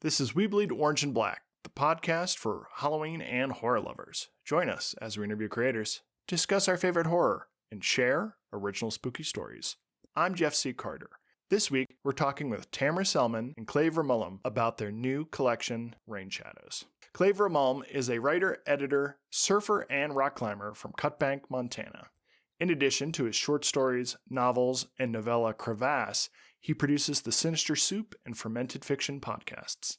This is We Bleed Orange and Black, the podcast for Halloween and horror lovers. Join us as we interview creators, discuss our favorite horror, and share original spooky stories. I'm Jeff C. Carter. This week, we're talking with Tamara Sellman and Clay Vermulm about their new collection, Rain Shadows. Clay Vermulm is a writer, editor, surfer, and rock climber from Cutbank, Montana. In addition to his short stories, novels, and novella Crevasse, he produces the Sinister Soup and Fermented Fiction podcasts.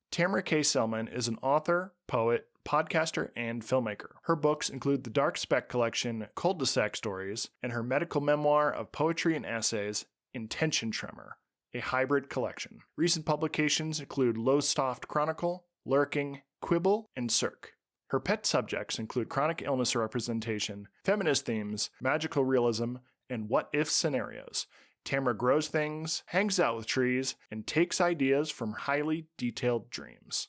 Tamara K. Sellman is an author, poet, podcaster, and filmmaker. Her books include the Dark Speck collection, Cul-de-sac Stories, and her medical memoir of poetry and essays, Intention Tremor, a hybrid collection. Recent publications include Lowestoft Chronicle, Lurking, Quibble, and Cirque. Her pet subjects include chronic illness representation, feminist themes, magical realism, and what-if scenarios. Tamara grows things, hangs out with trees, and takes ideas from highly detailed dreams.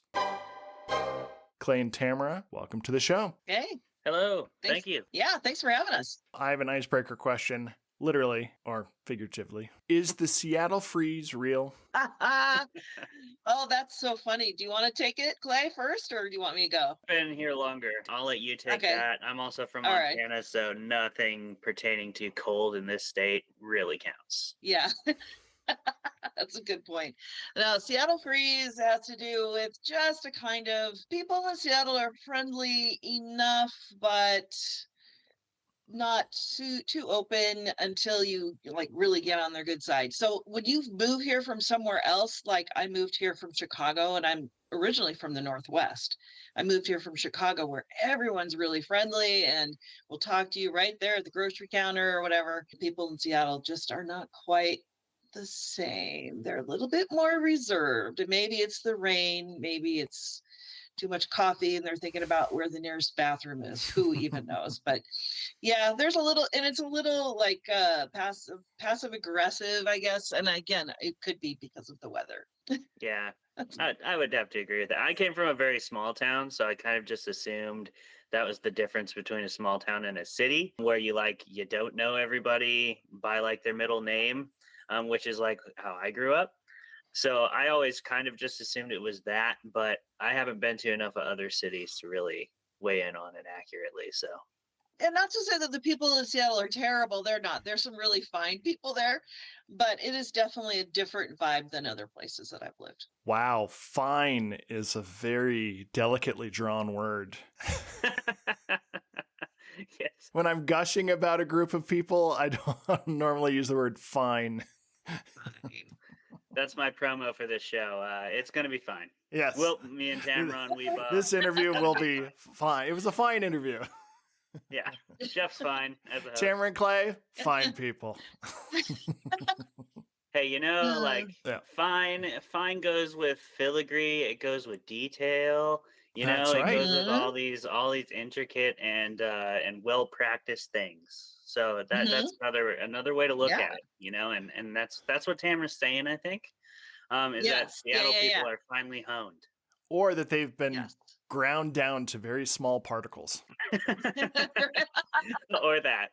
Clay and Tamara, welcome to the show. Hey. Hello. Thanks. Thank you. Yeah, thanks for having us. I have an icebreaker question, literally or figuratively. Is the Seattle freeze real? Oh, that's so funny. Do you want to take it, Clay, first, or do you want me to go? Been here longer. I'll let you take Okay. that. I'm also from All right. Montana, so nothing pertaining to cold in this state really counts. Yeah. That's a good point. Now, Seattle freeze has to do with just a kind of people in Seattle are friendly enough, but not too open until you like really get on their good side. So when you move here from somewhere else, like I moved here from Chicago, and I'm originally from the Northwest. I moved here from Chicago, where everyone's really friendly and will talk to you right there at the grocery counter or whatever. People in Seattle just are not quite the same. They're a little bit more reserved. And maybe it's the rain, maybe it's too much coffee and they're thinking about where the nearest bathroom is. Who even knows? But yeah, there's a little, and it's a little like passive aggressive, I guess. And again, it could be because of the weather. Yeah, I would have to agree with that. I came from a very small town, so I kind of just assumed that was the difference between a small town and a city, where you don't know everybody by like their middle name, which is like how I grew up. So I always kind of just assumed it was that, but I haven't been to enough of other cities to really weigh in on it accurately. So, and not to say that the people in Seattle are terrible. They're not. There's some really fine people there, but it is definitely a different vibe than other places that I've lived. Wow, fine is a very delicately drawn word. Yes. When I'm gushing about a group of people, I don't normally use the word fine. That's my promo for this show. It's going to be fine. Yes. Me and Tamara on Weeb. This interview will be fine. It was a fine interview. Yeah, Jeff's fine as a host. Tamara and Clay, fine people. Hey, Yeah. fine goes with filigree. It goes with detail. That's it right. goes with all these intricate and well practiced things. So that's another way to look at it. And that's what Tamara's saying. I think is that Seattle people are finely honed, or that they've been ground down to very small particles. or that,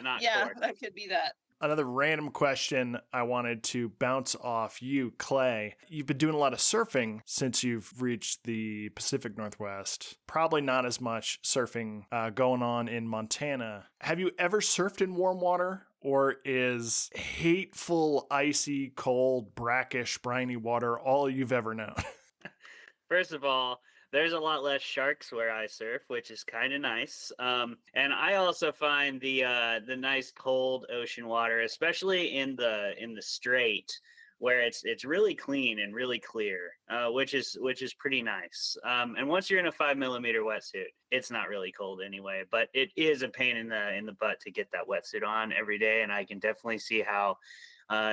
not coarse. That could be that. Another random question I wanted to bounce off you, Clay. You've been doing a lot of surfing since you've reached the Pacific Northwest. Probably not as much surfing going on in Montana. Have you ever surfed in warm water? Or is hateful, icy, cold, brackish, briny water all you've ever known? First of all, there's a lot less sharks where I surf, which is kind of nice. And I also find the nice cold ocean water, especially in the Strait, where it's really clean and really clear, which is pretty nice. And once you're in a 5mm wetsuit, it's not really cold anyway, but it is a pain in the butt to get that wetsuit on every day. And I can definitely see how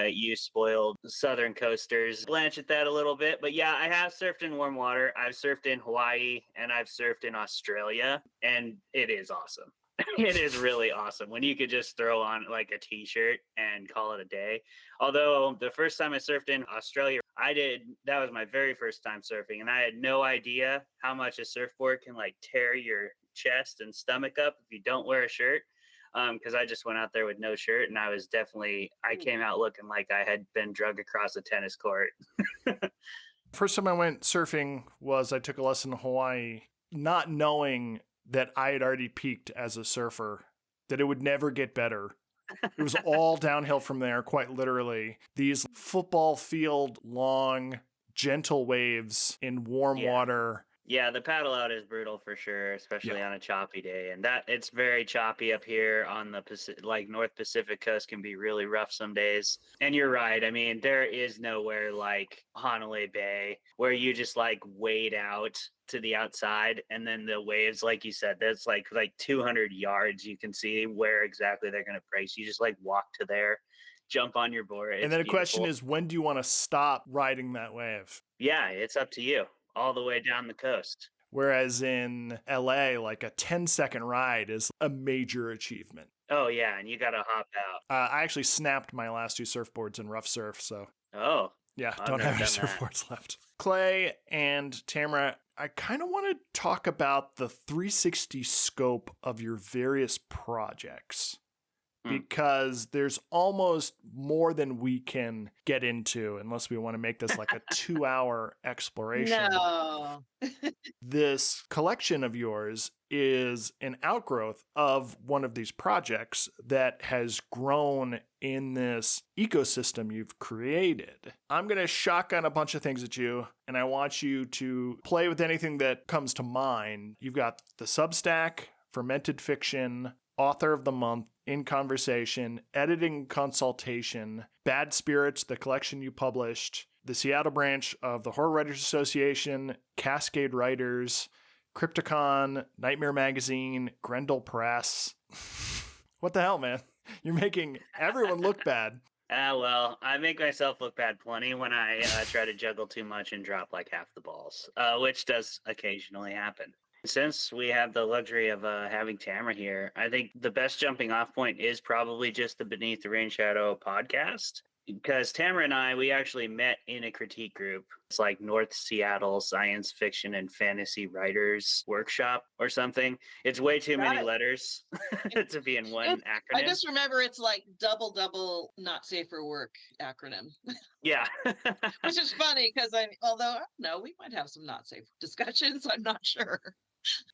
you spoiled Southern coasters blanch at that a little bit. But yeah, I have surfed in warm water. I've surfed in Hawaii and I've surfed in Australia, and it is awesome. It is really awesome when you could just throw on like a t-shirt and call it a day. Although the first time I surfed in Australia, that was my very first time surfing, and I had no idea how much a surfboard can like tear your chest and stomach up if you don't wear a shirt. Because I just went out there with no shirt, and I came out looking like I had been drug across a tennis court. First time I went surfing was I took a lesson in Hawaii, not knowing that I had already peaked as a surfer, that it would never get better. It was all downhill from there, quite literally. These football field long, gentle waves in warm Yeah. water. Yeah, the paddle out is brutal for sure, especially Yeah. on a choppy day. And that it's very choppy up here on the like North Pacific coast can be really rough some days. And you're right. I mean, there is nowhere like Honolulu Bay where you just like wade out to the outside and then the waves, like you said, that's like 200 yards. You can see where exactly they're going to brace. You just like walk to there, jump on your board. It's And then the beautiful. question is, when do you want to stop riding that wave? Yeah, it's up to you. All the way down the coast. Whereas in LA, like a 10-second ride is a major achievement. Oh, yeah, and you got to hop out. I actually snapped my last 2 surfboards in rough surf, so Oh, yeah, I've don't never have any done that. surfboards left. Clay and Tamara, I kind of want to talk about the 360 scope of your various projects. Because there's almost more than we can get into unless we want to make this like a 2-hour exploration. No. This collection of yours is an outgrowth of one of these projects that has grown in this ecosystem you've created. I'm going to shotgun a bunch of things at you, and I want you to play with anything that comes to mind. You've got the Substack, Fermented Fiction, Author of the Month, In Conversation, Editing Consultation, Bad Spirits, the collection you published, the Seattle branch of the Horror Writers Association, Cascade Writers, Crypticon, Nightmare Magazine, Grendel Press. What the hell, man? You're making everyone look bad. Well, I make myself look bad plenty when I try to juggle too much and drop like half the balls, which does occasionally happen. Since we have the luxury of having Tamara here, I think the best jumping off point is probably just the Beneath the Rain Shadow podcast. Because Tamara and I, we actually met in a critique group. It's like North Seattle Science Fiction and Fantasy Writers Workshop or something. It's way too many letters to be in one acronym. I just remember it's like double not safe for work acronym. Yeah. Which is funny because although I don't know, we might have some not safe discussions. I'm not sure.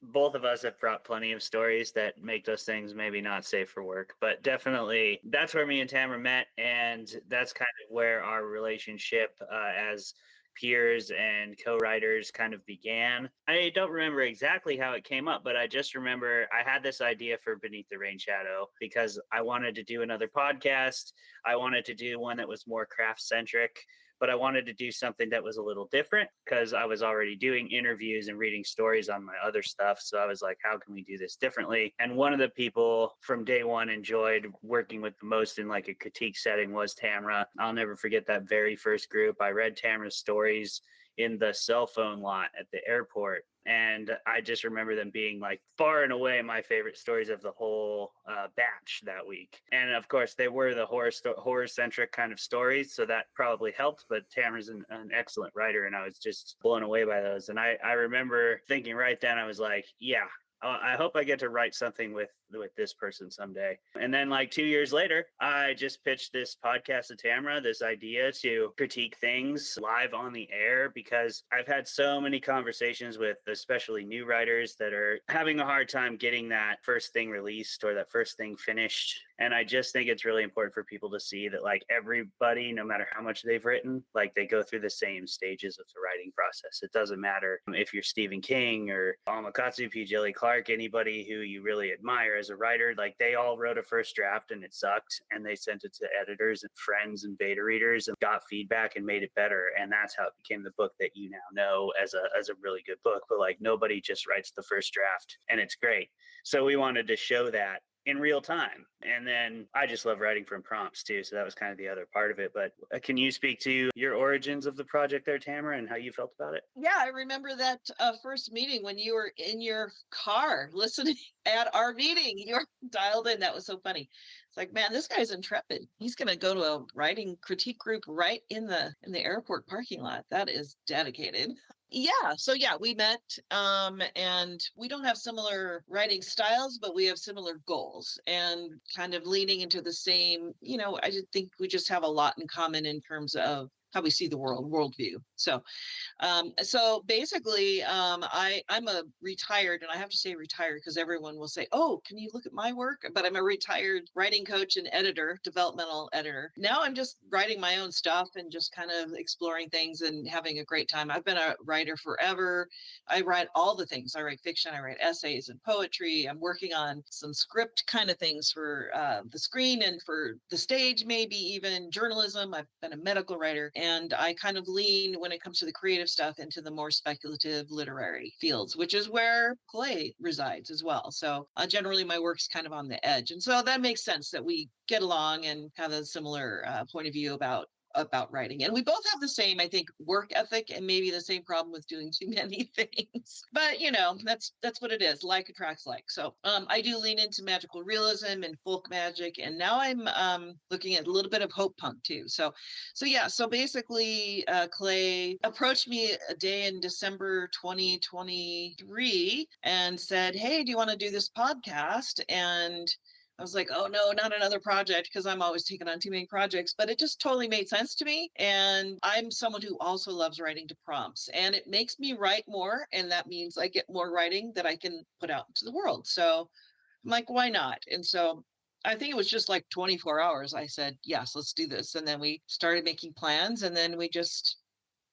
Both of us have brought plenty of stories that make those things maybe not safe for work, but definitely that's where me and Tamara met, and that's kind of where our relationship as peers and co-writers kind of began. I don't remember exactly how it came up, but I just remember I had this idea for Beneath the Rain Shadow because I wanted to do another podcast. I wanted to do one that was more craft centric, but I wanted to do something that was a little different because I was already doing interviews and reading stories on my other stuff. So I was like, how can we do this differently? And one of the people from day one enjoyed working with the most in like a critique setting was Tamara. I'll never forget that very first group. I read Tamara's stories in the cell phone lot at the airport. And I just remember them being like far and away my favorite stories of the whole batch that week. And of course, they were the horror-centric kind of stories, so that probably helped. But Tamara's an excellent writer, and I was just blown away by those. And I remember thinking right then, I was like, yeah, I hope I get to write something with this person someday. And then like 2 years later, I just pitched this podcast to Tamara, this idea to critique things live on the air, because I've had so many conversations with especially new writers that are having a hard time getting that first thing released or that first thing finished. And I just think it's really important for people to see that like everybody, no matter how much they've written, like they go through the same stages of the writing process. It doesn't matter if you're Stephen King or Amakatsu P. Jelly Clark, anybody who you really admire as a writer, like they all wrote a first draft and it sucked, and they sent it to editors and friends and beta readers and got feedback and made it better. And that's how it became the book that you now know as a really good book. But like nobody just writes the first draft and it's great. So we wanted to show that in real time. And then I just love writing from prompts too. So that was kind of the other part of it. But can you speak to your origins of the project there, Tamara, and how you felt about it? Yeah, I remember that first meeting when you were in your car listening at our meeting. You were dialed in. That was so funny. It's like, man, this guy's intrepid. He's going to go to a writing critique group right in the airport parking lot. That is dedicated. Yeah, so yeah, we met and we don't have similar writing styles, but we have similar goals and kind of leaning into the same, I just think we just have a lot in common in terms of how we see the worldview. So basically, I'm a retired, and I have to say retired because everyone will say, "Oh, can you look at my work?" But I'm a retired writing coach and editor, developmental editor. Now I'm just writing my own stuff and just kind of exploring things and having a great time. I've been a writer forever. I write all the things. I write fiction, I write essays and poetry. I'm working on some script kind of things for the screen and for the stage, maybe even journalism. I've been a medical writer, and I kind of lean when it comes to the creative stuff into the more speculative literary fields, which is where play resides as well. So generally my work's kind of on the edge. And so that makes sense that we get along and have a similar point of view about writing. And we both have the same, I think, work ethic, and maybe the same problem with doing too many things. But that's what it is. Like attracts like. So I do lean into magical realism and folk magic, and now I'm looking at a little bit of hope punk too. So basically, Clay approached me a day in December 2023 and said, "Hey, do you want to do this podcast?" And I was like, "Oh no, not another project," because I'm always taking on too many projects, but it just totally made sense to me. And I'm someone who also loves writing to prompts, and it makes me write more. And that means I get more writing that I can put out into the world. So I'm like, why not? And so I think it was just like 24 hours. I said, yes, let's do this. And then we started making plans, and then we just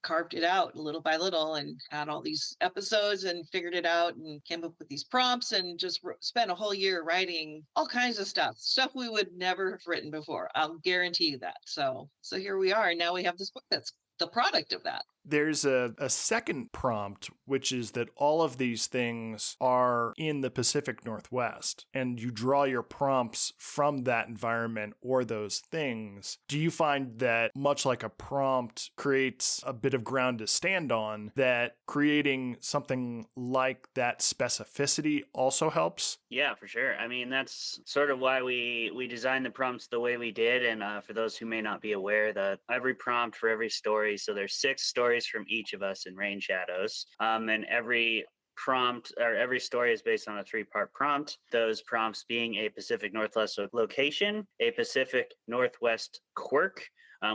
carved it out little by little and had all these episodes and figured it out and came up with these prompts and just spent a whole year writing all kinds of stuff we would never have written before. I'll guarantee you that. So here we are. And now we have this book that's the product of that. There's a second prompt, which is that all of these things are in the Pacific Northwest, and you draw your prompts from that environment or those things. Do you find that, much like a prompt creates a bit of ground to stand on, that creating something like that specificity also helps? Yeah, for sure. I mean, that's sort of why we designed the prompts the way we did. And for those who may not be aware, that every prompt for every story, so there's 6 stories from each of us in Rain Shadows, and every prompt or every story is based on a 3-part prompt. Those prompts being a Pacific Northwest location, a Pacific Northwest quirk,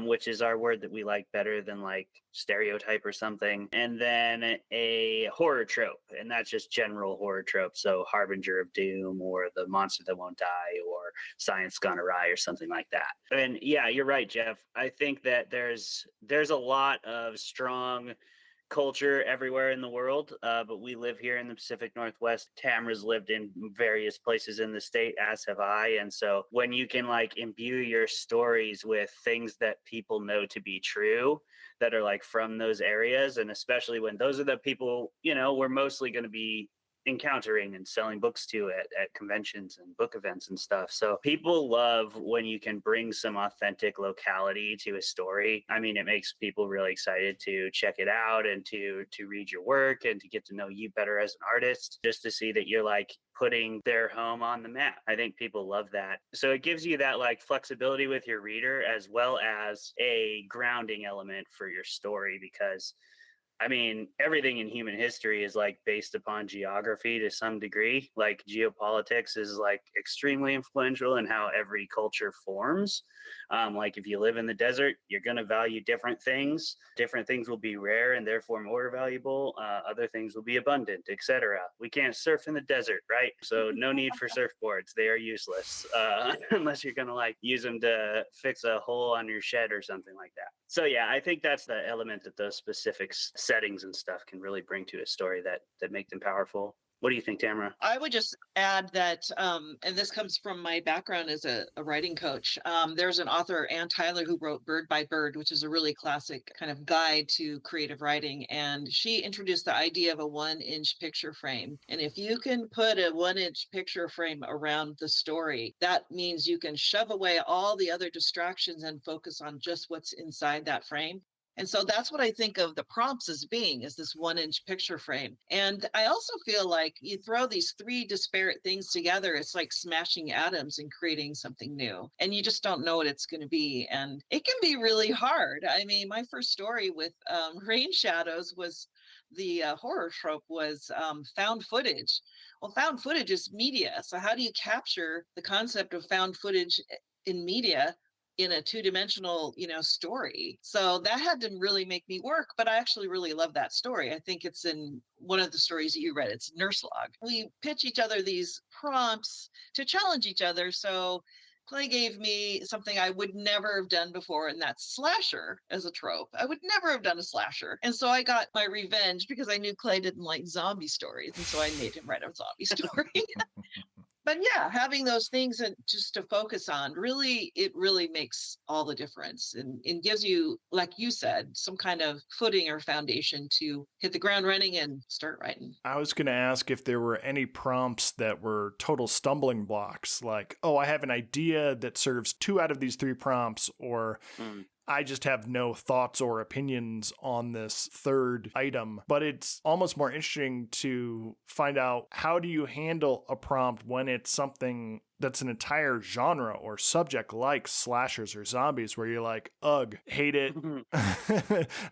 which is our word that we like better than like stereotype or something, and then a horror trope, and that's just general horror trope. So Harbinger of Doom, or the monster that won't die, or science gone awry, or something like that. And yeah, you're right, Jeff. I think that there's a lot of strong culture everywhere in the world, but we live here in the Pacific Northwest. Tamara's lived in various places in the state, as have I. And so when you can like imbue your stories with things that people know to be true, that are like from those areas, and especially when those are the people, we're mostly going to be encountering and selling books to at conventions and book events and stuff. So people love when you can bring some authentic locality to a story. I mean, it makes people really excited to check it out and to read your work and to get to know you better as an artist, just to see that you're like putting their home on the map. I think people love that. So it gives you that like flexibility with your reader, as well as a grounding element for your story, because I mean, everything in human history is like based upon geography to some degree. Like geopolitics is like extremely influential in how every culture forms. Like if you live in the desert, you're going to value different things. Different things will be rare and therefore more valuable. Other things will be abundant, etc. We can't surf in the desert, right? So no need for surfboards. They are useless unless you're going to like use them to fix a hole on your shed or something like that. So yeah, I think that's the element that those specific settings and stuff can really bring to a story that make them powerful. What do you think, Tamara? I would just add that, and this comes from my background as a writing coach. There's an author, Ann Tyler, who wrote Bird by Bird, which is a really classic kind of guide to creative writing. And she introduced the idea of a 1-inch picture frame. And if you can put a 1-inch picture frame around the story, that means you can shove away all the other distractions and focus on just what's inside that frame. And so that's what I think of the prompts as being, is this 1-inch picture frame. And I also feel like you throw these 3 disparate things together, it's like smashing atoms and creating something new. And you just don't know what it's going to be. And it can be really hard. I mean, my first story with Rain Shadows was the horror trope was found footage. Well, found footage is media. So how do you capture the concept of found footage in media in a two-dimensional, story. So that had to really make me work, but I actually really love that story. I think it's in one of the stories that you read. It's Nurse Log. We pitch each other these prompts to challenge each other. So Clay gave me something I would never have done before, and that's slasher as a trope. I would never have done a slasher. And so I got my revenge because I knew Clay didn't like zombie stories. And so I made him write a zombie story. But yeah, having those things and just to focus on it really makes all the difference and gives you, like you said, some kind of footing or foundation to hit the ground running and start writing. I was going to ask if there were any prompts that were total stumbling blocks, like, oh, I have an idea that serves 2 out of these 3 prompts, or I just have no thoughts or opinions on this third item. But it's almost more interesting to find out, how do you handle a prompt when it's something that's an entire genre or subject like slashers or zombies, where you're like, ugh, hate it.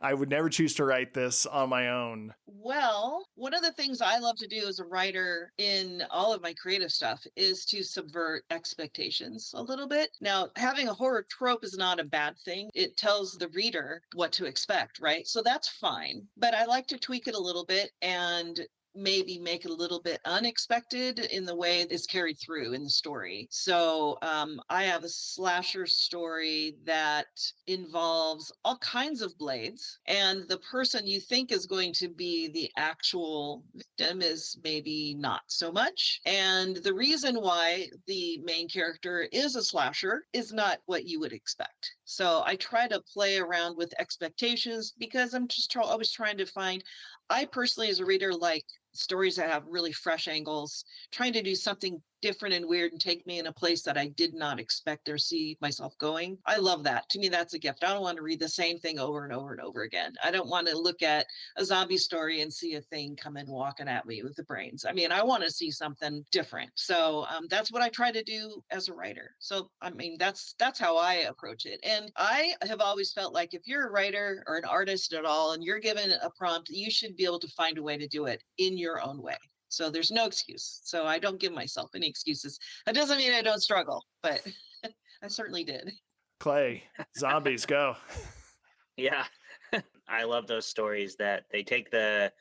I would never choose to write this on my own. Well, one of the things I love to do as a writer in all of my creative stuff is to subvert expectations a little bit. Now, having a horror trope is not a bad thing. It tells the reader what to expect, right? So that's fine. But I like to tweak it a little bit and maybe make it a little bit unexpected in the way it's carried through in the story. So I have a slasher story that involves all kinds of blades, and the person you think is going to be the actual victim is maybe not so much. And the reason why the main character is a slasher is not what you would expect. So I try to play around with expectations because I'm just always trying to find, I personally, as a reader, like stories that have really fresh angles, trying to do something different and weird and take me in a place that I did not expect or see myself going. I love that. To me, that's a gift. I don't want to read the same thing over and over and over again. I don't want to look at a zombie story and see a thing come in walking at me with the brains. I mean, I want to see something different. So that's what I try to do as a writer. So I mean, that's how I approach it. And I have always felt like if you're a writer or an artist at all and you're given a prompt, you should be able to find a way to do it in your own way. So there's no excuse. So I don't give myself any excuses. That doesn't mean I don't struggle, but I certainly did. Clay, zombies, go. Yeah. I love those stories that they take the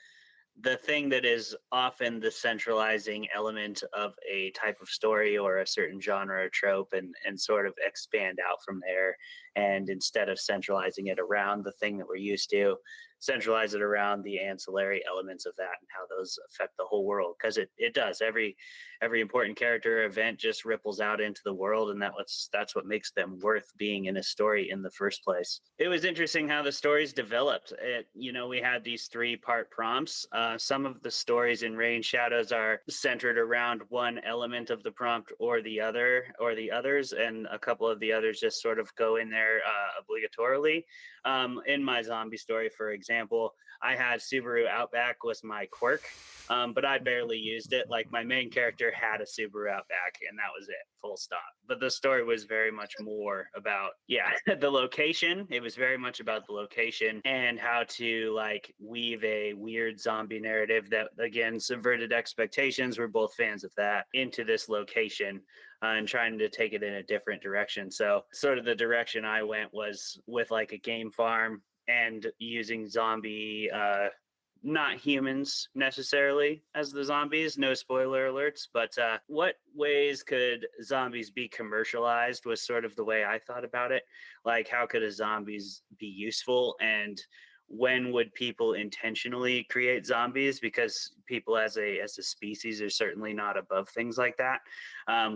thing that is often the centralizing element of a type of story or a certain genre or trope, and sort of expand out from there. And instead of centralizing it around the thing that we're used to, centralize it around the ancillary elements of that and how those affect the whole world, because it does. Every important character event just ripples out into the world, and that's what makes them worth being in a story in the first place. It was interesting how the stories developed. We had these 3-part prompts. Some of the stories in Rain Shadows are centered around one element of the prompt or the others, and a couple of the others just sort of go in there obligatorily. In my zombie story, for example, I had Subaru Outback was my quirk, but I barely used it. Like, my main character had a Subaru Outback, and that was it, full stop. But the story was very much more about, the location. It was very much about the location and how to like weave a weird zombie narrative that, again, subverted expectations. We're both fans of that, into this location. And trying to take it in a different direction. So sort of the direction I went was with like a game farm and using zombie, not humans necessarily as the zombies, no spoiler alerts, but what ways could zombies be commercialized was sort of the way I thought about it. Like, how could a zombies be useful, and when would people intentionally create zombies? Because people as a species are certainly not above things like that.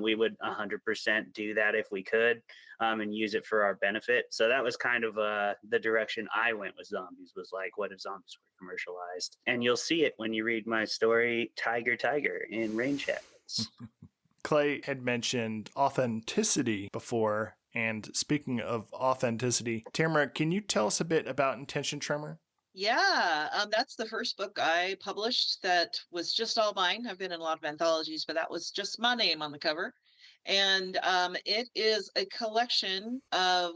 We would 100% do that if we could, and use it for our benefit. So that was kind of the direction I went with zombies, was like, what if zombies were commercialized? And you'll see it when you read my story, Tiger in Rain Shadows. Clay had mentioned authenticity before. And speaking of authenticity, Tamara, can you tell us a bit about Intention Tremor? Yeah, that's the first book I published that was just all mine. I've been in a lot of anthologies, but that was just my name on the cover. And it is a collection of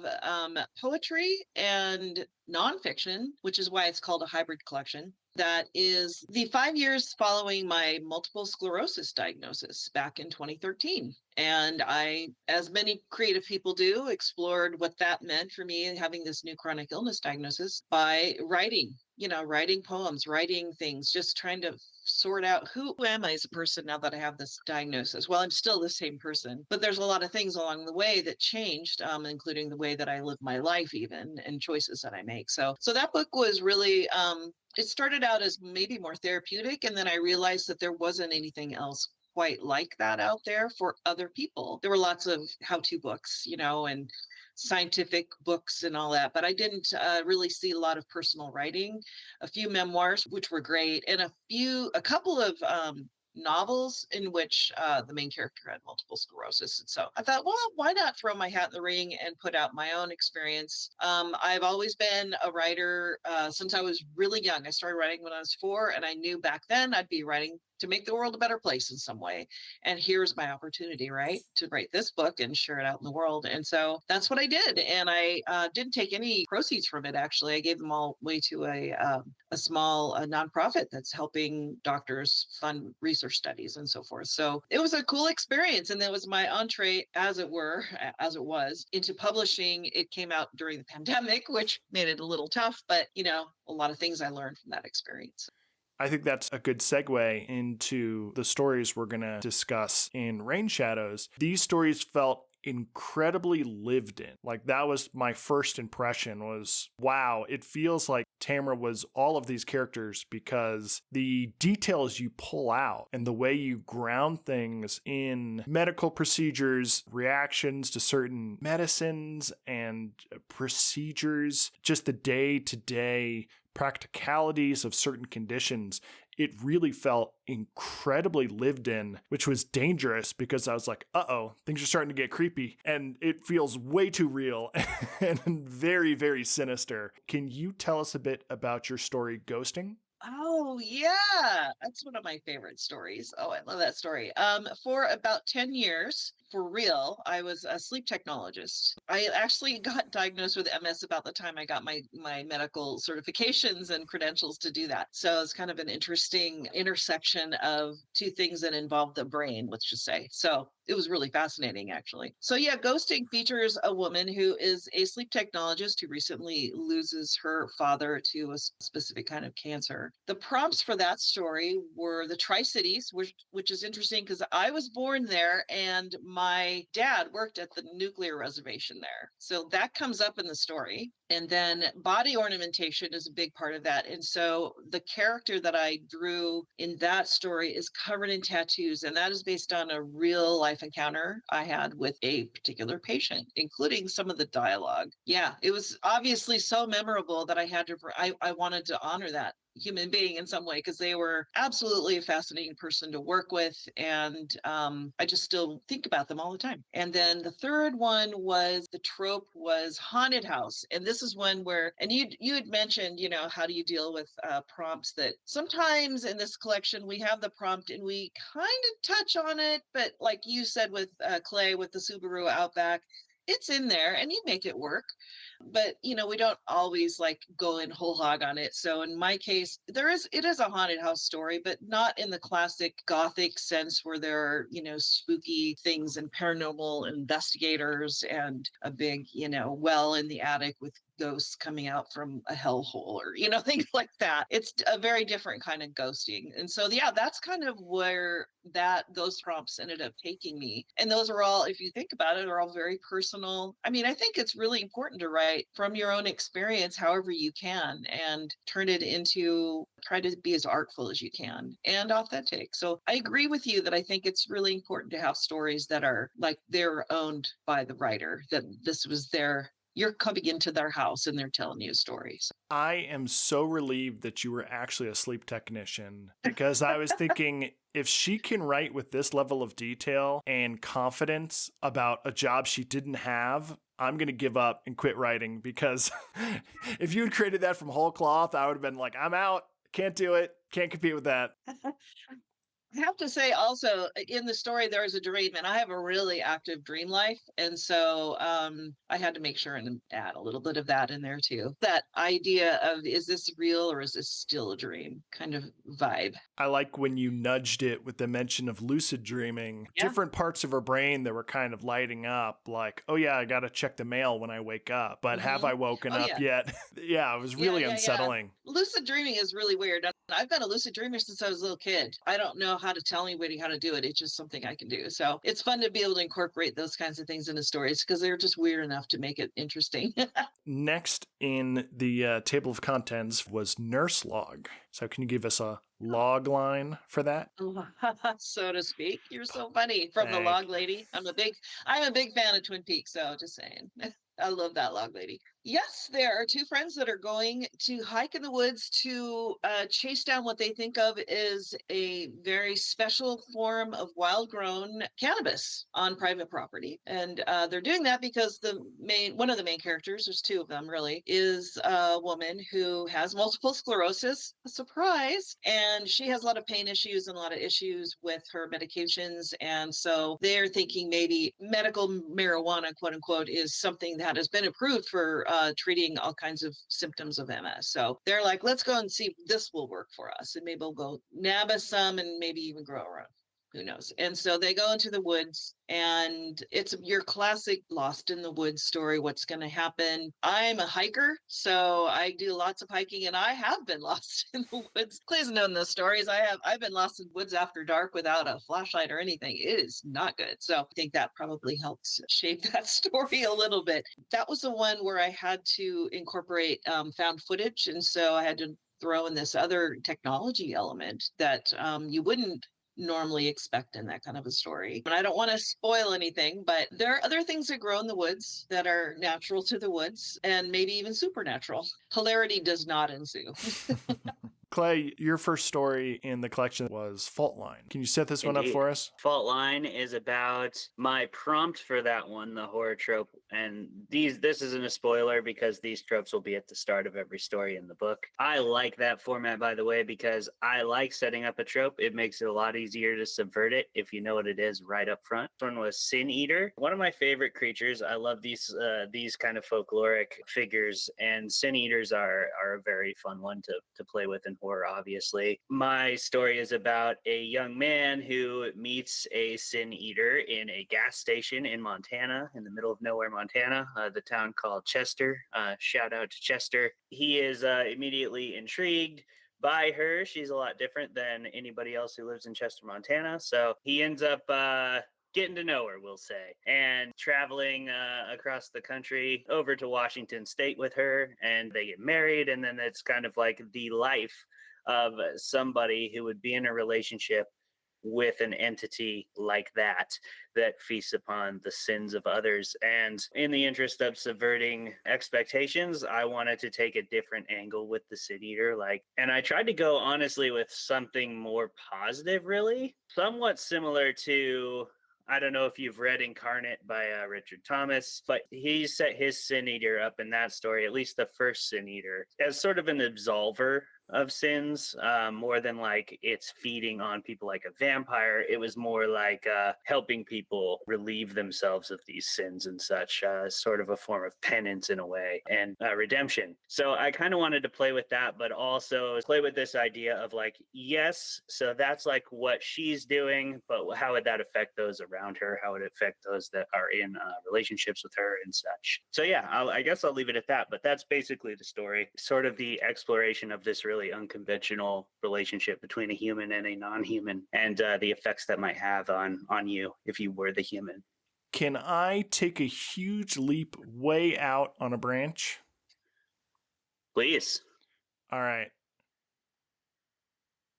poetry and nonfiction, which is why it's called a hybrid collection. That is the 5 years following my multiple sclerosis diagnosis back in 2013. And I, as many creative people do, explored what that meant for me having this new chronic illness diagnosis by writing, writing poems, writing things, just trying to sort out who am I as a person now that I have this diagnosis. Well, I'm still the same person, but there's a lot of things along the way that changed, including the way that I live my life even and choices that I make. So that book was really, it started out as maybe more therapeutic, and then I realized that there wasn't anything else quite like that out there for other people. There were lots of how-to books, and scientific books and all that, but I didn't really see a lot of personal writing, a few memoirs, which were great, and a couple of novels in which the main character had multiple sclerosis. And so I thought, well, why not throw my hat in the ring and put out my own experience? I've always been a writer since I was really young. I started writing when I was 4, and I knew back then I'd be writing to make the world a better place in some way. And here's my opportunity, right, to write this book and share it out in the world. And so that's what I did. And I didn't take any proceeds from it, actually. I gave them all away to a small nonprofit that's helping doctors fund research studies and so forth. So it was a cool experience. And that was my entree, as it was, into publishing. It came out during the pandemic, which made it a little tough, but, a lot of things I learned from that experience. I think that's a good segue into the stories we're going to discuss in Rain Shadows. These stories felt incredibly lived in. Like, that was my first impression was, wow, it feels like Tamara was all of these characters, because the details you pull out and the way you ground things in medical procedures, reactions to certain medicines and procedures, just the day-to-day practicalities of certain conditions, it really felt incredibly lived in, which was dangerous because I was like, uh-oh, things are starting to get creepy, and it feels way too real and very, very sinister. Can you tell us a bit about your story, Ghosting? Oh, yeah. That's one of my favorite stories. Oh, I love that story. For about 10 years, for real, I was a sleep technologist. I actually got diagnosed with MS about the time I got my medical certifications and credentials to do that. So it's kind of an interesting intersection of two things that involve the brain, let's just say. So it was really fascinating, actually. So yeah, Ghosting features a woman who is a sleep technologist who recently loses her father to a specific kind of cancer. The prompts for that story were the Tri-Cities, which is interesting because I was born there and my dad worked at the nuclear reservation there. So that comes up in the story. And then body ornamentation is a big part of that. And so the character that I drew in that story is covered in tattoos. And that is based on a real life encounter I had with a particular patient, including some of the dialogue. Yeah, it was obviously so memorable that I wanted to honor that human being in some way, because they were absolutely a fascinating person to work with, and I just still think about them all the time. And then the third one was, the trope was haunted house, and this is one where, and you had mentioned, how do you deal with prompts that sometimes in this collection we have the prompt and we kind of touch on it, but like you said with Clay with the Subaru Outback, it's in there and you make it work. But we don't always like go in whole hog on it. So in my case, it is a haunted house story, but not in the classic Gothic sense where there are spooky things and paranormal investigators and a big well in the attic with ghosts coming out from a hellhole, or things like that. It's a very different kind of ghosting. And so yeah, that's kind of where those prompts ended up taking me. And those are all, if you think about it, are all very personal. I mean, I think it's really important to write from your own experience however you can, and try to be as artful as you can and authentic. So I agree with you that I think it's really important to have stories that are like they're owned by the writer, that this was you're coming into their house and they're telling you stories. I am so relieved that you were actually a sleep technician, because I was thinking, if she can write with this level of detail and confidence about a job she didn't have, I'm going to give up and quit writing, because if you had created that from whole cloth, I would have been like, I'm out. Can't do it. Can't compete with that. I have to say also in the story there's a dream, and I have a really active dream life, and so I had to make sure and add a little bit of that in there too. That idea of, is this real or is this still a dream kind of vibe. I like when you nudged it with the mention of lucid dreaming. Yeah. Different parts of her brain that were kind of lighting up, like, oh yeah, I got to check the mail when I wake up, but have I woken up yet? Yeah, it was really unsettling. Lucid dreaming is really weird. I've been a lucid dreamer since I was a little kid. I don't know how to tell anybody how to do it. It's just something I can do. So it's fun to be able to incorporate those kinds of things into stories because they're just weird enough to make it interesting. Next in the table of contents was nurse log. So can you give us a log line for that? So to speak. You're so funny. From the log lady. I'm a big fan of Twin Peaks, so just saying. I love that log lady. Yes, there are two friends that are going to hike in the woods to chase down what they think of as a very special form of wild-grown cannabis on private property. And they're doing that because one of the main characters, there's two of them really, is a woman who has multiple sclerosis, a surprise, and she has a lot of pain issues and a lot of issues with her medications. And so they're thinking maybe medical marijuana, quote unquote, is something that has been approved for treating all kinds of symptoms of MS. So they're like, let's go and see if this will work for us. And maybe we'll go nab us some and maybe even grow our own. Who knows? And so they go into the woods, and it's your classic lost in the woods story. What's going to happen? I'm a hiker, so I do lots of hiking, and I have been lost in the woods. Please know in the stories I've been lost in woods after dark without a flashlight or anything. It is not good. So I think that probably helps shape that story a little bit. That was the one where I had to incorporate found footage, and so I had to throw in this other technology element that you wouldn't normally expect in that kind of a story. And I don't want to spoil anything, but there are other things that grow in the woods that are natural to the woods and maybe even supernatural. Hilarity does not ensue. Clay, your first story in the collection was Fault Line. Can you set this one up for us? Fault Line is about my prompt for that one, the horror trope. And this isn't a spoiler because these tropes will be at the start of every story in the book. I like that format, by the way, because I like setting up a trope. It makes it a lot easier to subvert it if you know what it is right up front. This one was Sin Eater, one of my favorite creatures. I love these kind of folkloric figures, and Sin Eaters are a very fun one to play with in horror, obviously. My story is about a young man who meets a sin eater in a gas station in Montana, in the middle of nowhere, Montana, the town called Chester. Shout out to Chester. He is immediately intrigued by her. She's a lot different than anybody else who lives in Chester, Montana. So he ends up getting to know her, we'll say, and traveling across the country over to Washington State with her, and they get married. And then it's kind of like the life of somebody who would be in a relationship with an entity like that feasts upon the sins of others. And in the interest of subverting expectations, I wanted to take a different angle with the Sin Eater, and I tried to go honestly with something more positive, really, somewhat similar to, I don't know if you've read Incarnate by Richard Thomas, but he set his Sin Eater up in that story, at least the first Sin Eater, as sort of an absolver of sins, more than like it's feeding on people like a vampire. It was more like helping people relieve themselves of these sins and such, sort of a form of penance in a way, and redemption. So I kind of wanted to play with that, but also play with this idea of like, yes, so that's like what she's doing, but how would that affect those around her? How would it affect those that are in relationships with her and such? So yeah, I guess I'll leave it at that, but that's basically the story, sort of the exploration of this really unconventional relationship between a human and a non-human, and the effects that might have on you if you were the human. Can I take a huge leap way out on a branch? Please. All right.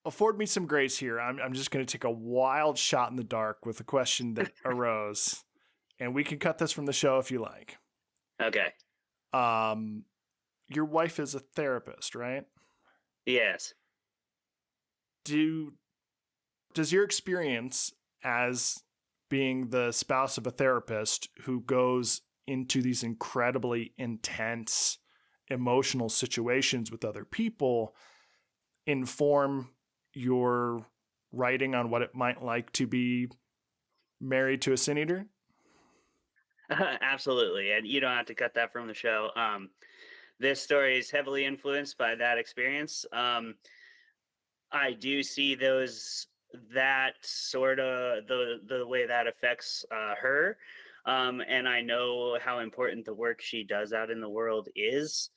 Afford me some grace here. I'm just going to take a wild shot in the dark with a question that arose, and we can cut this from the show if you like. Okay. Your wife is a therapist, right? Yes. Does your experience as being the spouse of a therapist who goes into these incredibly intense emotional situations with other people inform your writing on what it might like to be married to a sin eater? Absolutely. And you don't have to cut that from the show. This story is heavily influenced by that experience. I do see that sort of the way that affects her. And I know how important the work she does out in the world is.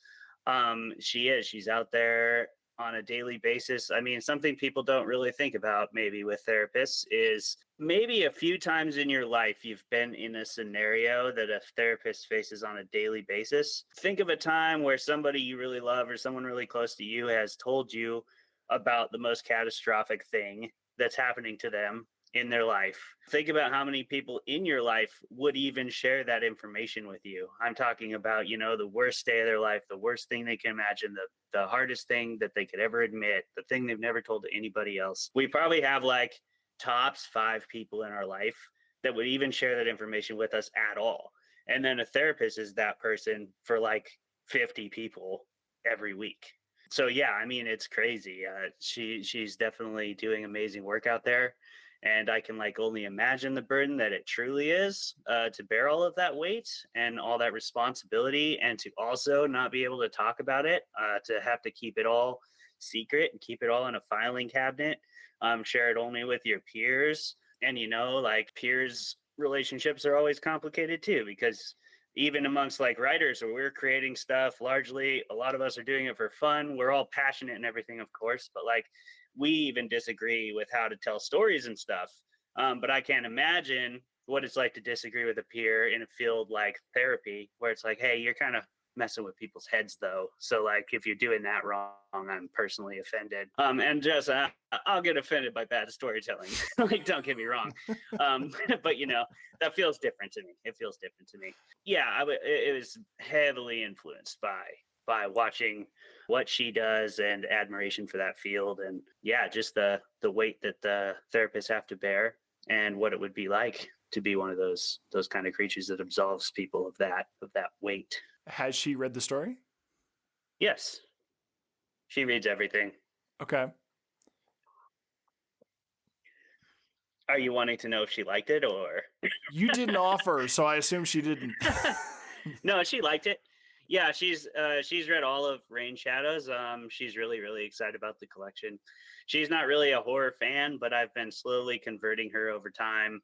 She's out there on a daily basis. I mean, something people don't really think about maybe with therapists is maybe a few times in your life you've been in a scenario that a therapist faces on a daily basis. Think of a time where somebody you really love or someone really close to you has told you about the most catastrophic thing that's happening to them in their life. Think about how many people in your life would even share that information with you. I'm talking about, the worst day of their life, the worst thing they can imagine, the hardest thing that they could ever admit, the thing they've never told to anybody else. We probably have like tops 5 people in our life that would even share that information with us at all. And then a therapist is that person for like 50 people every week. So yeah, I mean, it's crazy. She's definitely doing amazing work out there, and I can like only imagine the burden that it truly is to bear all of that weight and all that responsibility, and to also not be able to talk about it, to have to keep it all secret and keep it all in a filing cabinet, share it only with your peers, and like peers relationships are always complicated too, because even amongst like writers where we're creating stuff, largely a lot of us are doing it for fun. We're all passionate and everything, of course, but like we even disagree with how to tell stories and stuff. But I can't imagine what it's like to disagree with a peer in a field like therapy, where it's like, hey, you're kind of messing with people's heads though. So like if you're doing that wrong, I'm personally offended. And just I'll get offended by bad storytelling. Like, don't get me wrong. But that feels different to me. It feels different to me. Yeah, it was heavily influenced by watching what she does and admiration for that field, and yeah, just the weight that the therapists have to bear and what it would be like to be one of those kind of creatures that absolves people of that weight. Has she read the story? Yes, she reads everything. Okay. Are you wanting to know if she liked it, or? You didn't offer, so I assume she didn't. No, she liked it. Yeah, she's read all of Rain Shadows. She's really excited about the collection. She's not really a horror fan, but I've been slowly converting her over time.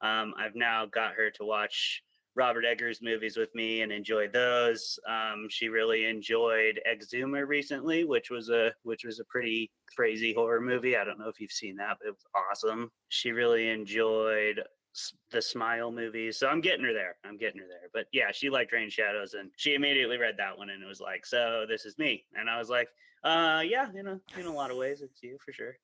I've now got her to watch Robert Eggers movies with me and enjoy those. She really enjoyed Exhumer recently, which was a pretty crazy horror movie. I don't know if you've seen that, but it was awesome. She really enjoyed the Smile movies. So I'm getting her there. But yeah, she liked Rain Shadows, and she immediately read that one and it was like, so this is me. And I was like, yeah, in a lot of ways it's you for sure.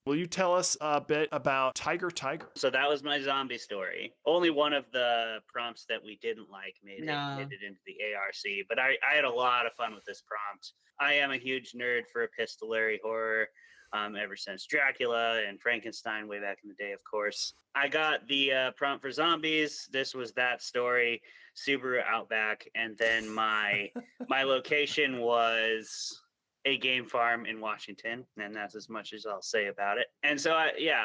Will you tell us a bit about Tiger? So that was my zombie story. Only one of the prompts that we didn't like made it into the ARC, but I had a lot of fun with this prompt. I am a huge nerd for epistolary horror. Ever since Dracula and Frankenstein way back in the day, of course. I got the prompt for zombies. This was that story, Subaru Outback, and then my location was a game farm in Washington, and that's as much as I'll say about it. And so,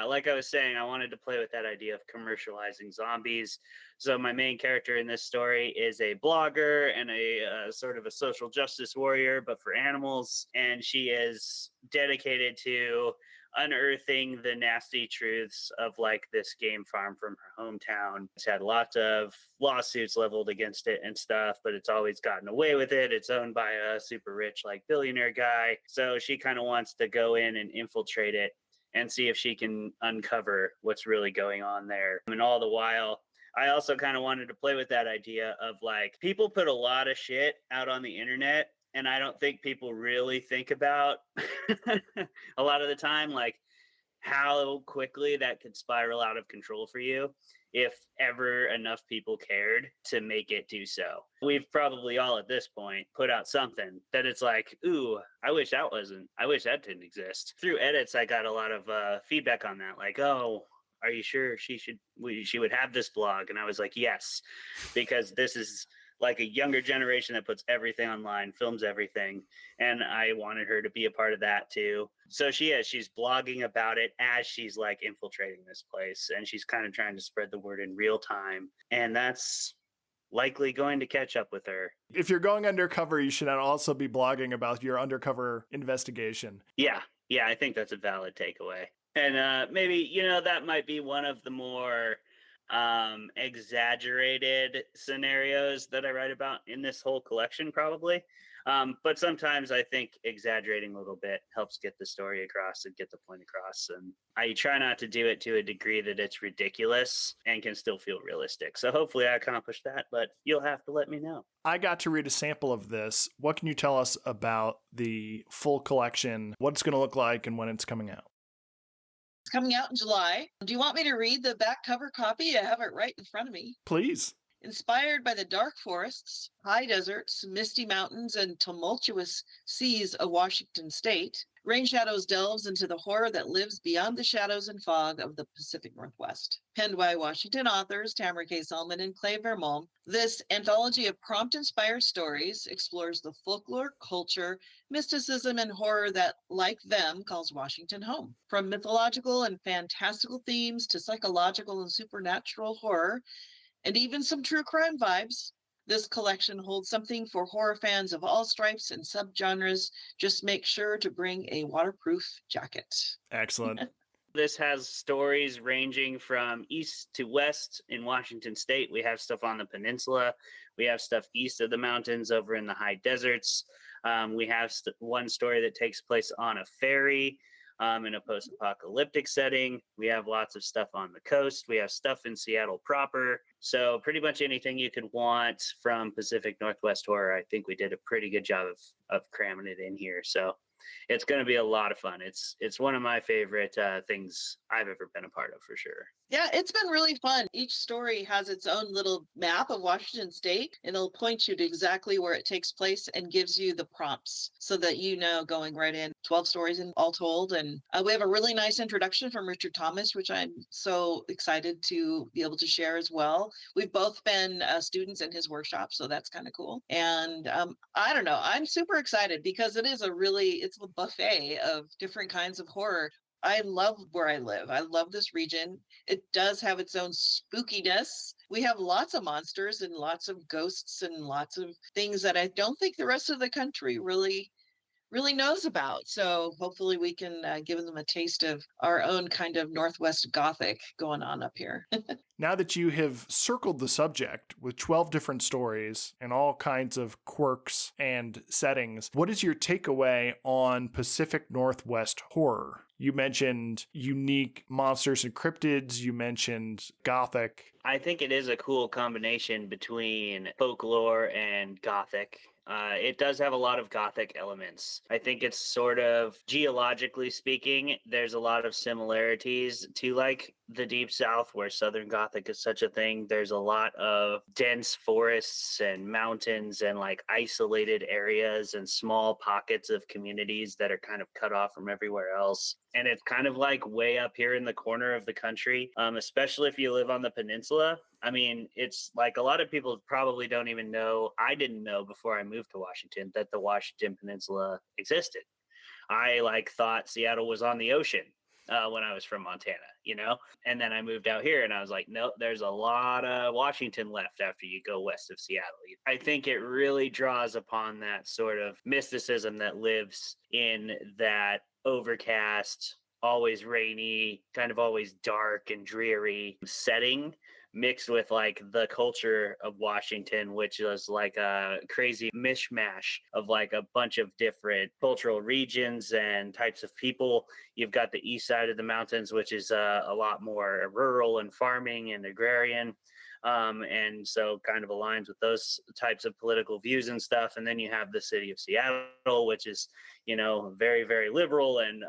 like I was saying, I wanted to play with that idea of commercializing zombies. So my main character in this story is a blogger and a sort of a social justice warrior, but for animals. And she is dedicated to unearthing the nasty truths of like this game farm from her hometown. It's had lots of lawsuits leveled against it and stuff, but it's always gotten away with it. It's owned by a super rich like billionaire guy. So she kind of wants to go in and infiltrate it and see if she can uncover what's really going on there. And all the while, I also kind of wanted to play with that idea of like people put a lot of shit out on the internet, and I don't think people really think about a lot of the time, like how quickly that could spiral out of control for you if ever enough people cared to make it do so. We've probably all at this point put out something that it's like, ooh, I wish that didn't exist. Through edits, I got a lot of feedback on that, like, oh, are you sure she would have this blog? And I was like, yes, because this is like a younger generation that puts everything online, films everything. And I wanted her to be a part of that too. So she's blogging about it as she's like infiltrating this place. And she's kind of trying to spread the word in real time. And that's likely going to catch up with her. If you're going undercover, you should also be blogging about your undercover investigation. Yeah, I think that's a valid takeaway. And maybe, you know, that might be one of the more exaggerated scenarios that I write about in this whole collection, probably. But sometimes I think exaggerating a little bit helps get the story across and get the point across. And I try not to do it to a degree that it's ridiculous and can still feel realistic. So hopefully I accomplished that, but you'll have to let me know. I got to read a sample of this. What can you tell us about the full collection, what it's going to look like, and when it's coming out? It's coming out in July. Do you want me to read the back cover copy? I have it right in front of me. Please. Inspired by the dark forests, high deserts, misty mountains, and tumultuous seas of Washington state, Rain Shadows delves into the horror that lives beyond the shadows and fog of the Pacific Northwest. Penned by Washington authors Tamara Sellman and Vermulm, this anthology of prompt-inspired stories explores the folklore, culture, mysticism, and horror that, like them, calls Washington home. From mythological and fantastical themes to psychological and supernatural horror, and even some true crime vibes, this collection holds something for horror fans of all stripes and subgenres. Just make sure to bring a waterproof jacket. Excellent. This has stories ranging from east to west in Washington state. We have stuff on the peninsula. We have stuff east of the mountains over in the high deserts. We have one story that takes place on a ferry in a post-apocalyptic setting. We have lots of stuff on the coast. We have stuff in Seattle proper. So pretty much anything you could want from Pacific Northwest horror, I think we did a pretty good job of cramming it in here. So it's going to be a lot of fun. It's one of my favorite things I've ever been a part of, for sure. Yeah, it's been really fun. Each story has its own little map of Washington state, and it'll point you to exactly where it takes place and gives you the prompts so that you know going right in. 12 stories in all told. And we have a really nice introduction from Richard Thomas, which I'm so excited to be able to share as well. We've both been students in his workshop, so that's kind of cool. And I don't know, I'm super excited because it's a buffet of different kinds of horror. I love where I live. I love this region. It does have its own spookiness. We have lots of monsters and lots of ghosts and lots of things that I don't think the rest of the country really knows about. So hopefully we can give them a taste of our own kind of Northwest Gothic going on up here. Now that you have circled the subject with 12 different stories and all kinds of quirks and settings, what is your takeaway on Pacific Northwest horror? You mentioned unique monsters and cryptids. You mentioned Gothic. I think it is a cool combination between folklore and Gothic. It does have a lot of Gothic elements. I think it's sort of, geologically speaking, there's a lot of similarities to like the Deep South, where Southern Gothic is such a thing. There's a lot of dense forests and mountains and like isolated areas and small pockets of communities that are kind of cut off from everywhere else. And it's kind of like way up here in the corner of the country, especially if you live on the peninsula. I mean, it's like a lot of people probably don't even know. I didn't know before I moved to Washington that the Washington Peninsula existed. I like thought Seattle was on the ocean when I was from Montana, you know? And then I moved out here and I was like, nope, there's a lot of Washington left after you go west of Seattle. I think it really draws upon that sort of mysticism that lives in that overcast, always rainy, kind of always dark and dreary setting, mixed with like the culture of Washington, which is like a crazy mishmash of like a bunch of different cultural regions and types of people. You've got the east side of the mountains, which is a lot more rural and farming and agrarian. And so kind of aligns with those types of political views and stuff. And then you have the city of Seattle, which is, you know, very, very liberal and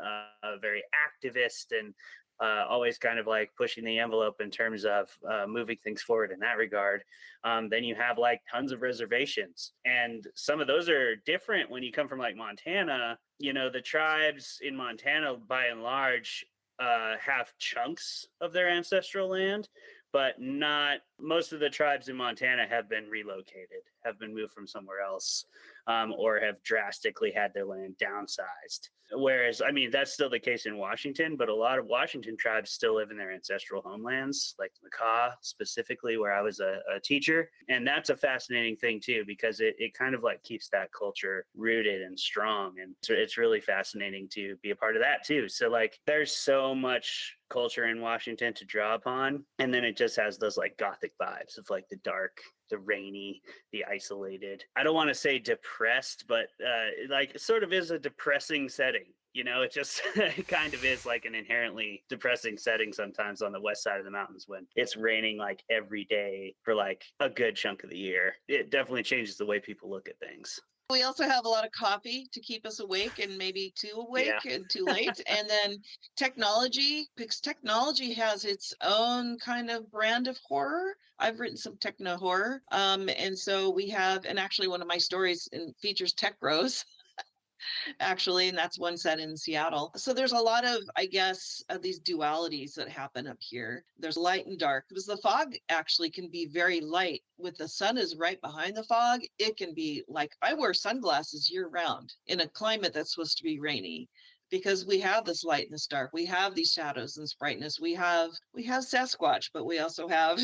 very activist and always kind of like pushing the envelope in terms of moving things forward in that regard. Then you have like tons of reservations, and some of those are different when you come from like Montana. You know, the tribes in Montana by and large have chunks of their ancestral land, but not most of the tribes in Montana have been relocated, have been moved from somewhere else, or have drastically had their land downsized. Whereas, I mean, that's still the case in Washington, but a lot of Washington tribes still live in their ancestral homelands, like Makah specifically, where I was a teacher. And that's a fascinating thing too, because it kind of like keeps that culture rooted and strong. And so it's really fascinating to be a part of that too. So like there's so much culture in Washington to draw upon. And then it just has those like Gothic vibes of like the dark, the rainy, the isolated. I don't want to say depressed, but like it sort of is a depressing setting. You know, it just it kind of is like an inherently depressing setting sometimes on the west side of the mountains when it's raining like every day for like a good chunk of the year. It definitely changes the way people look at things. We also have a lot of coffee to keep us awake and maybe too awake and too late. And then technology, because technology has its own kind of brand of horror. I've written some techno horror. And so we have, and actually one of my stories features tech bros. Actually, and that's one set in Seattle. So there's a lot of, I guess, these dualities that happen up here. There's light and dark because the fog actually can be very light. With the sun is right behind the fog, it can be like I wear sunglasses year round in a climate that's supposed to be rainy because we have this light and this dark. We have these shadows and this brightness. We have Sasquatch, but we also have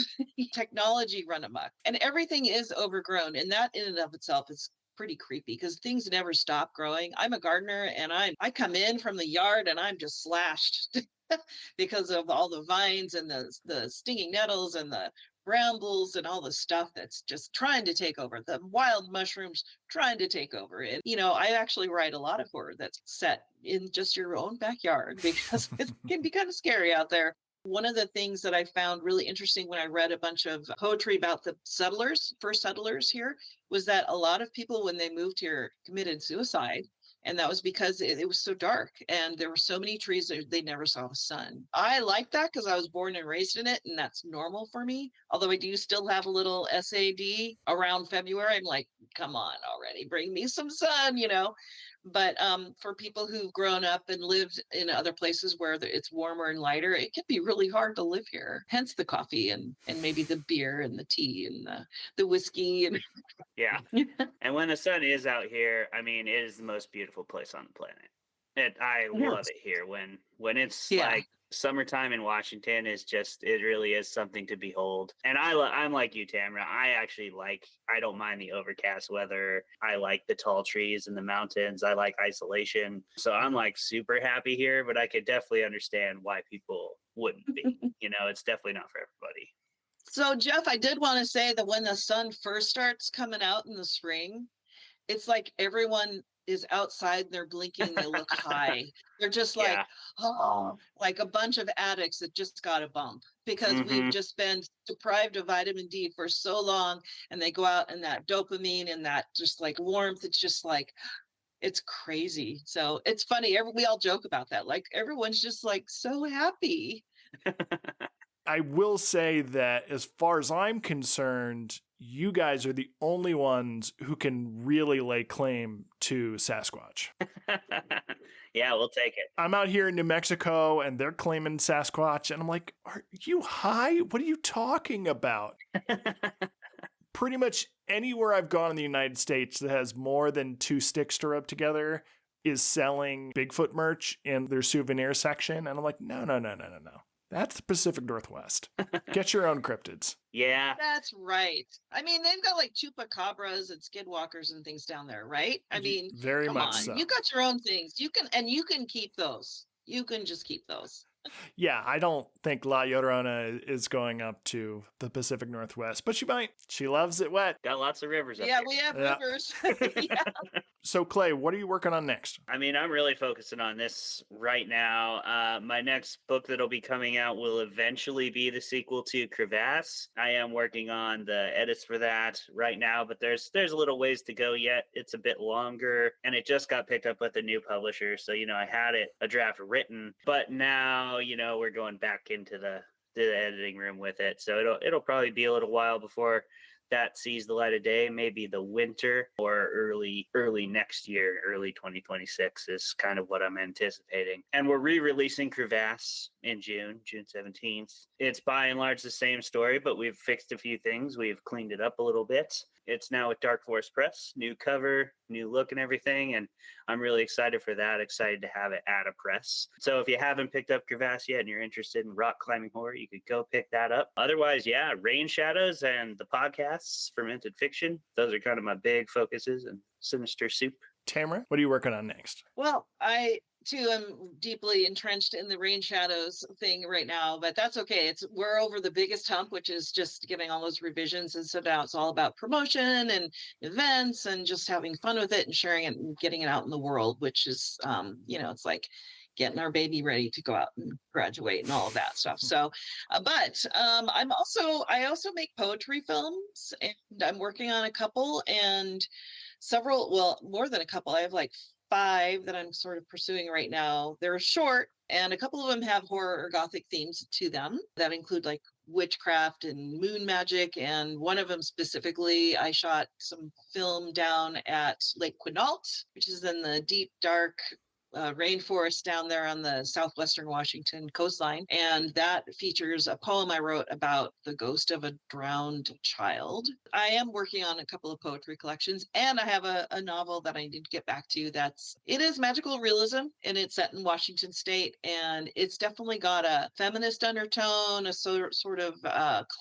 technology run amok. And everything is overgrown. And that in and of itself is pretty creepy because things never stop growing. I'm a gardener and I come in from the yard and I'm just slashed because of all the vines and the stinging nettles and the brambles and all the stuff that's just trying to take over, the wild mushrooms trying to take over. And I actually write a lot of horror that's set in just your own backyard because it can be kind of scary out there. One of the things that I found really interesting when I read a bunch of poetry about the first settlers here, was that a lot of people, when they moved here, committed suicide. And that was because it was so dark and there were so many trees that they never saw the sun. I like that because I was born and raised in it and that's normal for me. Although I do still have a little SAD around February. I'm like, come on already, bring me some sun, But for people who've grown up and lived in other places where it's warmer and lighter, it can be really hard to live here. Hence the coffee and maybe the beer and the tea and the whiskey. And yeah. And when the sun is out here, I mean, it is the most beautiful place on the planet. I love it here. When it's like summertime in Washington is just, it really is something to behold. And I'm like you, Tamara. I don't mind the overcast weather. I like the tall trees and the mountains. I like isolation. So I'm like super happy here, but I could definitely understand why people wouldn't be. It's definitely not for everybody. So, Jeff, I did want to say that when the sun first starts coming out in the spring, it's like everyone is outside and they're blinking, they look high. They're just like, oh, like a bunch of addicts that just got a bump because we've just been deprived of vitamin D for so long. And they go out and that dopamine and that just like warmth, it's just like, it's crazy. So it's funny. We all joke about that. Like everyone's just like so happy. I will say that as far as I'm concerned, you guys are the only ones who can really lay claim to Sasquatch. Yeah, we'll take it. I'm out here in New Mexico and they're claiming Sasquatch. And I'm like, are you high? What are you talking about? Pretty much anywhere I've gone in the United States that has more than 2 sticks to rub together is selling Bigfoot merch in their souvenir section. And I'm like, no. That's the Pacific Northwest. Get your own cryptids. Yeah. That's right. I mean, they've got like chupacabras and skinwalkers and things down there, right? I mean, very come much on. so. You got your own things. You can keep those. You can just keep those. Yeah, I don't think La Llorona is going up to the Pacific Northwest, but she might. She loves it wet. Got lots of rivers up Yeah, here. we have rivers. Yeah. So, Clay, what are you working on next? I mean, I'm really focusing on this right now. My next book that'll be coming out will eventually be the sequel to Crevasse. I am working on the edits for that right now, but there's a little ways to go yet. It's a bit longer, and it just got picked up with a new publisher. So, I had a draft written, but now, we're going back into the editing room with it. So it'll probably be a little while before that sees the light of day. Maybe the winter or early next year, early 2026 is kind of what I'm anticipating. And we're re-releasing Crevasse in June 17th. It's by and large the same story, but we've fixed a few things. We've cleaned it up a little bit. It's now with Dark Forest Press, new cover, new look and everything, and I'm really excited for that, excited to have it at a press. So if you haven't picked up Crevasse yet and you're interested in rock climbing horror, you could go pick that up. Otherwise, yeah, Rain Shadows and the podcasts, Fermented Fiction, those are kind of my big focuses, and Sinister Soup. Tamara, what are you working on next? Well, I too am deeply entrenched in the Rain Shadows thing right now, but that's okay. We're over the biggest hump, which is just getting all those revisions, and so now it's all about promotion and events and just having fun with it and sharing it and getting it out in the world, which is it's like getting our baby ready to go out and graduate and all of that stuff. So, I also make poetry films, and I'm working on a couple and several, well, more than a couple. I have like 5 that I'm sort of pursuing right now. They're short, and a couple of them have horror or gothic themes to them that include like witchcraft and moon magic. And one of them specifically, I shot some film down at Lake Quinault, which is in the deep, dark rainforest down there on the southwestern Washington coastline. And that features a poem I wrote about the ghost of a drowned child. I am working on a couple of poetry collections, and I have a novel that I need to get back to. It is magical realism, and it's set in Washington State, and it's definitely got a feminist undertone, a sort of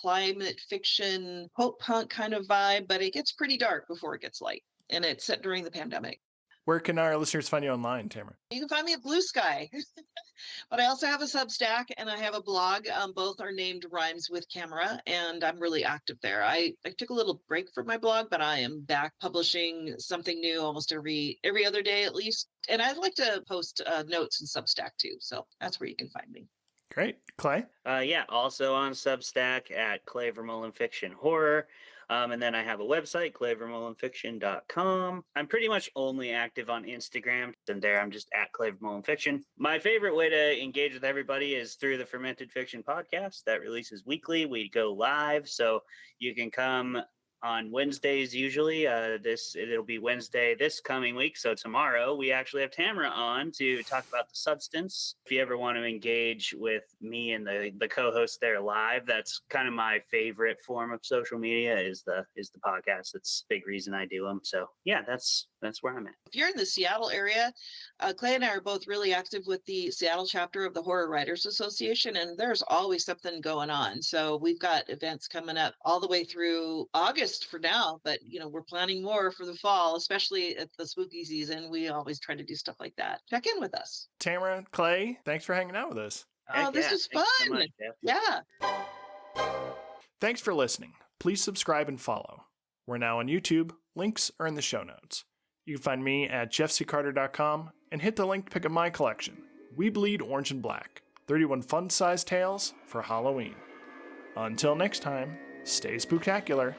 climate fiction, hope punk kind of vibe, but it gets pretty dark before it gets light. And it's set during the pandemic. Where can our listeners find you online, Tamara? You can find me at Blue Sky. But I also have a Substack and I have a blog. Both are named Rhymes with Camera, and I'm really active there. I took a little break from my blog, but I am back publishing something new almost every other day at least. And I'd like to post notes in Substack too. So that's where you can find me. Great. Clay? Yeah, also on Substack at Clay Vermulm Fiction Horror. And then I have a website, clayvermulmfiction.com. I'm pretty much only active on Instagram, and there I'm just at Clay Vermulm Fiction. My favorite way to engage with everybody is through the Fermented Fiction podcast that releases weekly. We go live, so you can come on Wednesdays usually. It'll be Wednesday this coming week. So tomorrow we actually have Tamara on to talk about the substance. If you ever want to engage with me and the co-host there live, that's kind of my favorite form of social media is the podcast. That's a big reason I do them. So yeah, that's where I'm at. If you're in the Seattle area, Clay and I are both really active with the Seattle chapter of the Horror Writers Association, and there's always something going on. So we've got events coming up all the way through August for now, but we're planning more for the fall, especially at the spooky season. We always try to do stuff like that. Check in with us. Tamara, Clay, thanks for hanging out with us. Oh, this was fun. So much, yeah. Thanks for listening. Please subscribe and follow. We're now on YouTube. Links are in the show notes. You can find me at jeffccarter.com and hit the link to pick up my collection, We Bleed Orange and Black, 31 fun-sized tales for Halloween. Until next time, stay spooktacular.